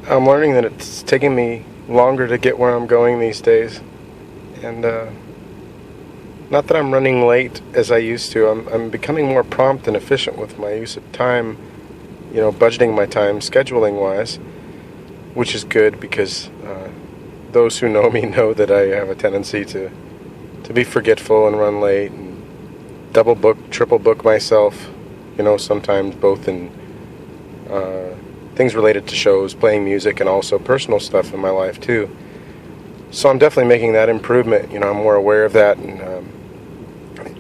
I'm learning that it's taking me longer to get where I'm going these days. And not that I'm running late as I used to. I'm becoming more prompt and efficient with my use of time, budgeting my time, scheduling wise, which is good because those who know me know that I have a tendency to be forgetful and run late and double book, triple book myself, sometimes both in things related to shows, playing music, and also personal stuff in my life too. So I'm definitely making that improvement. I'm more aware of that, and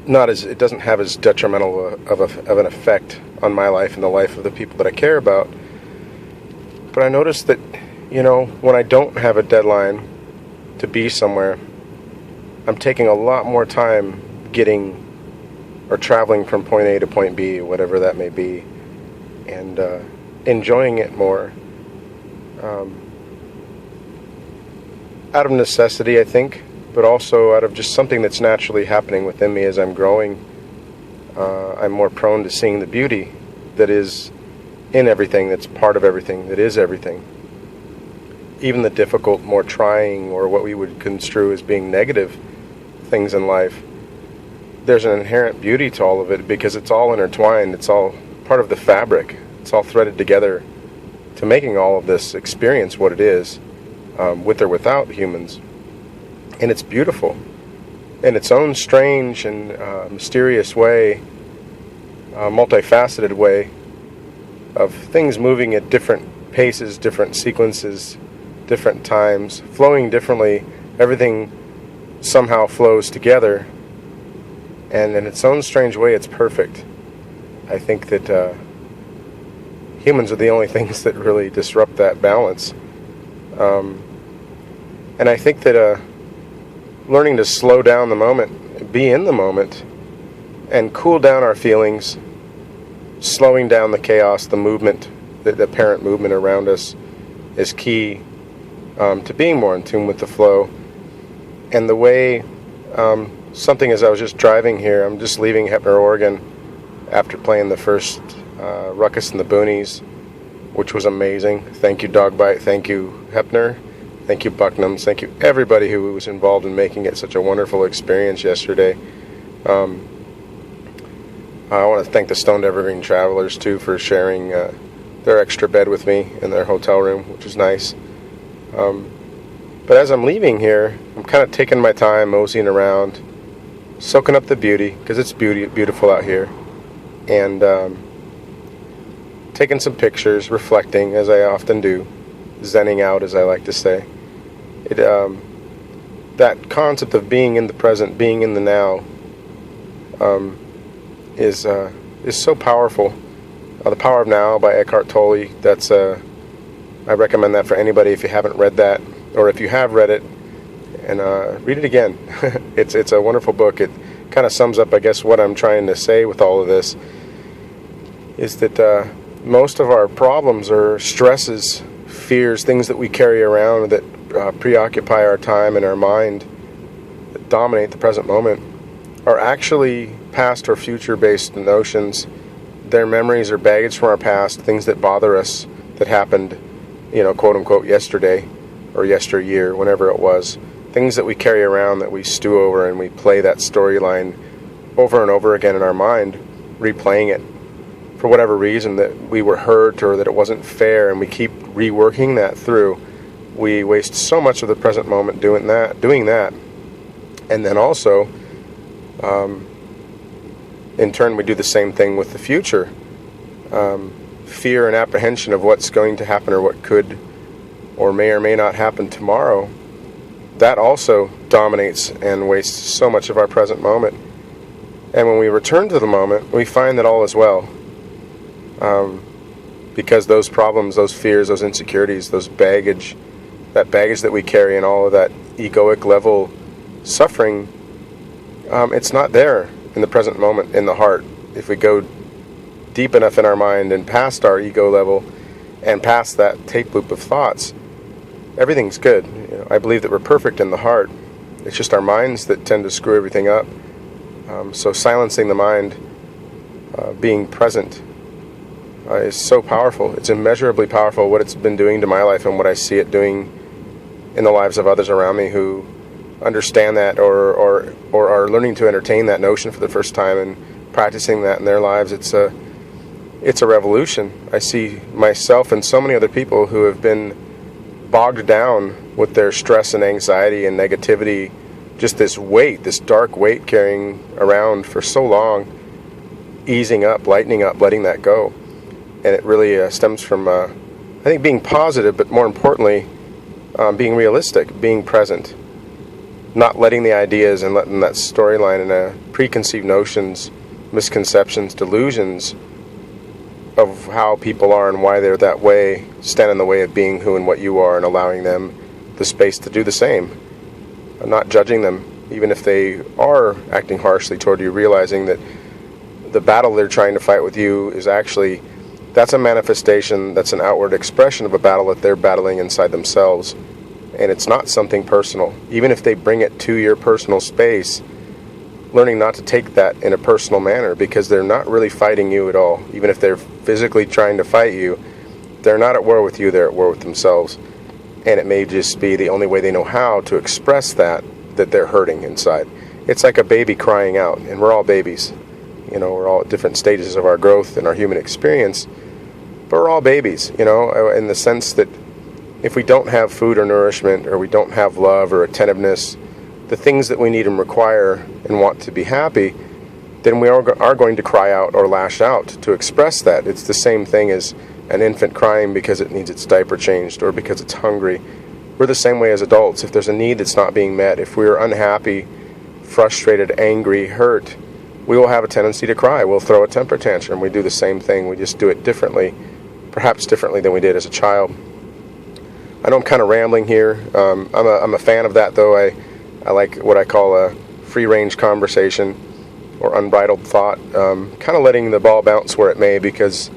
it doesn't have as detrimental of an effect on my life and the life of the people that I care about. But I noticed that, when I don't have a deadline to be somewhere, I'm taking a lot more time getting or traveling from point A to point B, whatever that may be, and enjoying it more. Out of necessity, I think, but also out of just something that's naturally happening within me as I'm growing. I'm more prone to seeing the beauty that is in everything, that's part of everything, that is everything. Even the difficult, more trying, or what we would construe as being negative things in life, there's an inherent beauty to all of it because it's all intertwined, it's all part of the fabric, it's all threaded together to making all of this experience what it is, with or without humans. And it's beautiful in its own strange and mysterious way, multifaceted way of things moving at different paces, different sequences, different times, flowing differently. Everything somehow flows together, and in its own strange way it's perfect. I think that humans are the only things that really disrupt that balance. And I think that learning to slow down the moment, be in the moment, and cool down our feelings, slowing down the chaos, the movement, the apparent movement around us, is key to being more in tune with the flow. And the way, something as I was just driving here, I'm just leaving Heppner, Oregon, after playing the first Ruckus in the Boonies, which was amazing. Thank you, Dogbite. Thank you, Heppner. Thank you, Bucknams. Thank you, everybody who was involved in making it such a wonderful experience yesterday. I want to thank the Stoned Evergreen Travelers, too, for sharing their extra bed with me in their hotel room, which is nice. But as I'm leaving here, I'm kind of taking my time, moseying around, soaking up the beauty, because it's beautiful out here, and taking some pictures, reflecting, as I often do, zenning out, as I like to say. That concept of being in the present, being in the now, is so powerful. The Power of Now by Eckhart Tolle. That's I recommend that for anybody if you haven't read that, or if you have read it, and read it again. It's a wonderful book. It kind of sums up, I guess, what I'm trying to say with all of this. Is that most of our problems are stresses, fears, things that we carry around that preoccupy our time and our mind, that dominate the present moment, are actually past or future based notions. They're memories or baggage from our past, things that bother us that happened, quote unquote, yesterday or yesteryear, whenever it was. Things that we carry around that we stew over, and we play that storyline over and over again in our mind, replaying it for whatever reason, that we were hurt or that it wasn't fair, and we keep reworking that through. We waste so much of the present moment doing that. And then also, in turn, we do the same thing with the future. Fear and apprehension of what's going to happen or what could or may not happen tomorrow, that also dominates and wastes so much of our present moment. And when we return to the moment, we find that all is well. Because those problems, those fears, those insecurities, that baggage that we carry, and all of that egoic level suffering, it's not there in the present moment, in the heart. If we go deep enough in our mind and past our ego level and past that tape loop of thoughts, everything's good. I believe that we're perfect in the heart. It's just our minds that tend to screw everything up. So silencing the mind, being present, is so powerful. It's immeasurably powerful what it's been doing to my life and what I see it doing in the lives of others around me who understand that or are learning to entertain that notion for the first time and practicing that in their lives. It's a revolution. I see myself and so many other people who have been bogged down with their stress and anxiety and negativity, just this weight, this dark weight carrying around for so long, easing up, lightening up, letting that go. And it really stems from, I think, being positive, but more importantly, being realistic, being present, not letting the ideas and letting that storyline and preconceived notions, misconceptions, delusions of how people are and why they're that way stand in the way of being who and what you are, and allowing them the space to do the same. Not judging them, even if they are acting harshly toward you, realizing that the battle they're trying to fight with you is actually, that's a manifestation, that's an outward expression of a battle that they're battling inside themselves. And it's not something personal. Even if they bring it to your personal space, learning not to take that in a personal manner, because they're not really fighting you at all. Even if they're physically trying to fight you, they're not at war with you, they're at war with themselves. And it may just be the only way they know how to express that they're hurting inside. It's like a baby crying out, and we're all babies. You know, we're all at different stages of our growth and our human experience, but we're all babies, you know, in the sense that if we don't have food or nourishment, or we don't have love or attentiveness, the things that we need and require and want to be happy, then we are going to cry out or lash out to express that. It's the same thing as an infant crying because it needs its diaper changed or because it's hungry. We're the same way as adults. If there's a need that's not being met, if we're unhappy, frustrated, angry, hurt, we will have a tendency to cry. We'll throw a temper tantrum. We do the same thing. We just do it differently, perhaps differently than we did as a child. I know I'm kind of rambling here. I'm a fan of that, though. I like what I call a free-range conversation or unbridled thought, kind of letting the ball bounce where it may, because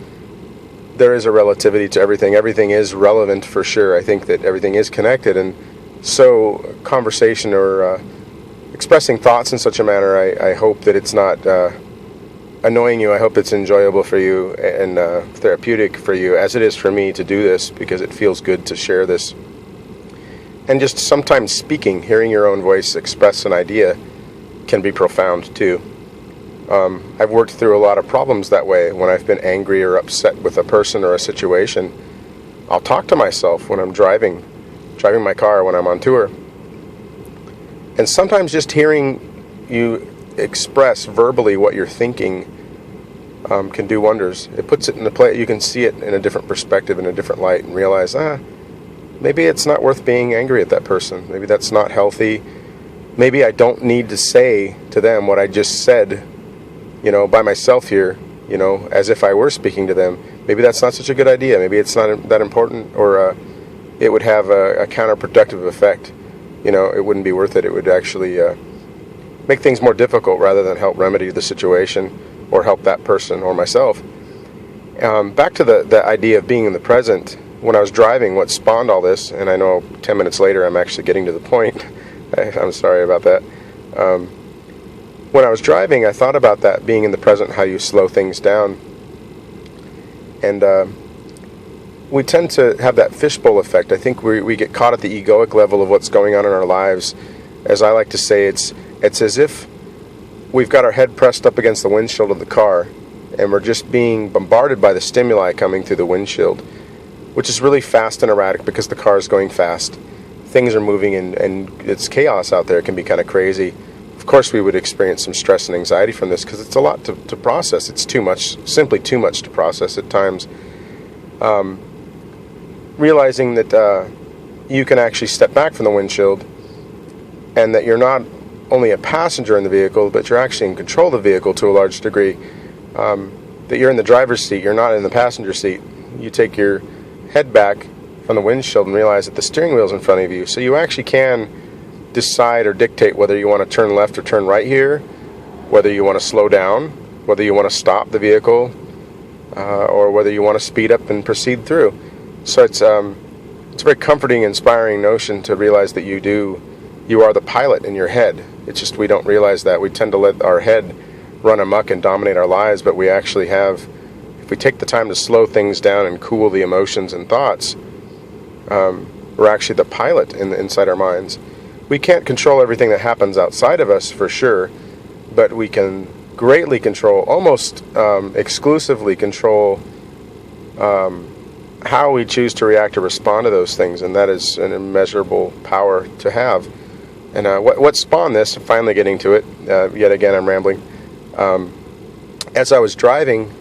there is a relativity to everything. Everything is relevant for sure. I think that everything is connected, and so conversation or expressing thoughts in such a manner, I hope that it's not annoying you. I hope it's enjoyable for you and therapeutic for you, as it is for me to do this, because it feels good to share this. And just sometimes speaking, hearing your own voice express an idea can be profound too. I've worked through a lot of problems that way. When I've been angry or upset with a person or a situation, I'll talk to myself when I'm driving my car when I'm on tour. And sometimes just hearing you express verbally what you're thinking can do wonders. It puts it in a place, you can see it in a different perspective, in a different light, and realize, maybe it's not worth being angry at that person. Maybe that's not healthy. Maybe I don't need to say to them what I just said, by myself here, as if I were speaking to them. Maybe that's not such a good idea. Maybe it's not that important, or it would have a counterproductive effect. It wouldn't be worth it. It would actually make things more difficult rather than help remedy the situation or help that person or myself. Back to the idea of being in the present. When I was driving, what spawned all this, and I know 10 minutes later I'm actually getting to the point. I'm sorry about that. When I was driving, I thought about that, being in the present, how you slow things down. And we tend to have that fishbowl effect. I think we get caught at the egoic level of what's going on in our lives. As I like to say, it's as if we've got our head pressed up against the windshield of the car, and we're just being bombarded by the stimuli coming through the windshield, which is really fast and erratic because the car is going fast. Things are moving, and it's chaos out there. It can be kind of crazy. Of course, we would experience some stress and anxiety from this because it's a lot to process. It's too much, simply too much to process at times. Realizing that you can actually step back from the windshield, and that you're not only a passenger in the vehicle, but you're actually in control of the vehicle to a large degree. That you're in the driver's seat, you're not in the passenger seat. You take your head back from the windshield and realize that the steering wheel's in front of you. So you actually can decide or dictate whether you want to turn left or turn right here, whether you want to slow down, whether you want to stop the vehicle, or whether you want to speed up and proceed through. So it's a very comforting, inspiring notion to realize that you are the pilot in your head. It's just we don't realize that. We tend to let our head run amok and dominate our lives, but we actually have, if we take the time to slow things down and cool the emotions and thoughts, we're actually the pilot inside our minds. We can't control everything that happens outside of us for sure, but we can greatly control, almost exclusively control, how we choose to react or respond to those things, and that is an immeasurable power to have. And what spawned this, finally getting to it, yet again I'm rambling, as I was driving,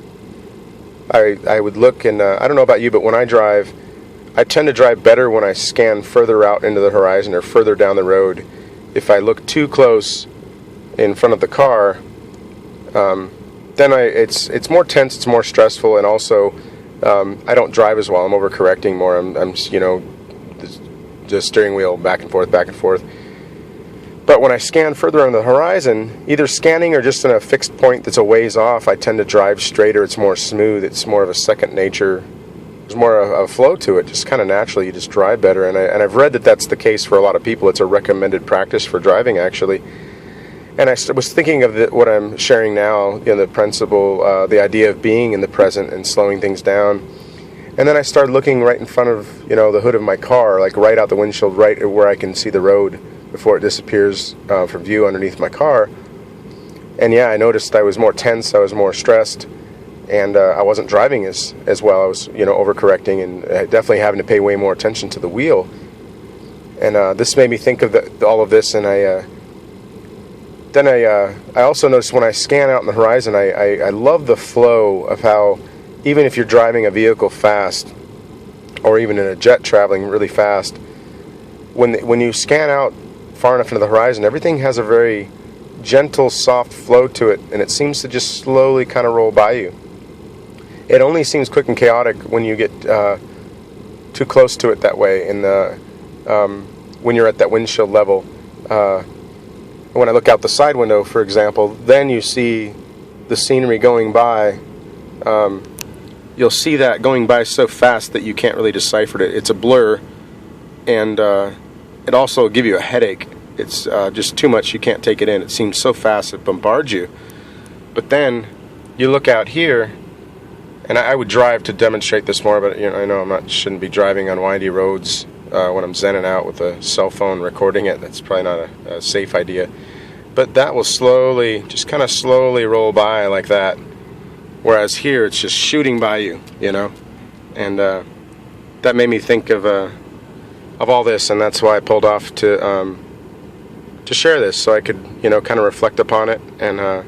I would look, and I don't know about you, but when I drive, I tend to drive better when I scan further out into the horizon or further down the road. If I look too close in front of the car, then it's more tense, it's more stressful, and also I don't drive as well. I'm overcorrecting more. I'm the steering wheel back and forth, back and forth. But when I scan further on the horizon, either scanning or just in a fixed point that's a ways off, I tend to drive straighter. It's more smooth. It's more of a second nature. There's more of a flow to it, just kind of naturally. You just drive better. And I've read that that's the case for a lot of people. It's a recommended practice for driving, actually. And I was thinking of what I'm sharing now, the principle, the idea of being in the present and slowing things down. And then I started looking right in front of, the hood of my car, like right out the windshield, right where I can see the road before it disappears from view underneath my car. And yeah, I noticed I was more tense, I was more stressed, and I wasn't driving as well. I was, overcorrecting and definitely having to pay way more attention to the wheel. And this made me think of all of this, and I also noticed when I scan out in the horizon, I love the flow of how, even if you're driving a vehicle fast, or even in a jet traveling really fast, when you scan out far enough into the horizon, everything has a very gentle, soft flow to it, and it seems to just slowly kind of roll by you. It only seems quick and chaotic when you get too close to it that way, and when you're at that windshield level. When I look out the side window, for example, then you see the scenery going by. You'll see that going by so fast that you can't really decipher it. It's a blur, and it also will give you a headache. It's just too much. You can't take it in. It seems so fast it bombards you. But then you look out here, and I would drive to demonstrate this more, but I know shouldn't be driving on windy roads when I'm zenning out with a cell phone recording it. That's probably not a safe idea. But that will just kind of slowly roll by like that. Whereas here, it's just shooting by you, And that made me think of all this, and that's why I pulled off to share this, so I could, kind of reflect upon it and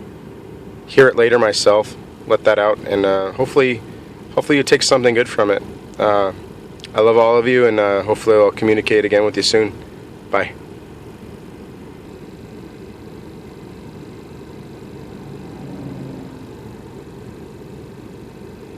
hear it later myself, let that out, and hopefully you take something good from it. I love all of you, and hopefully I'll communicate again with you soon. Bye.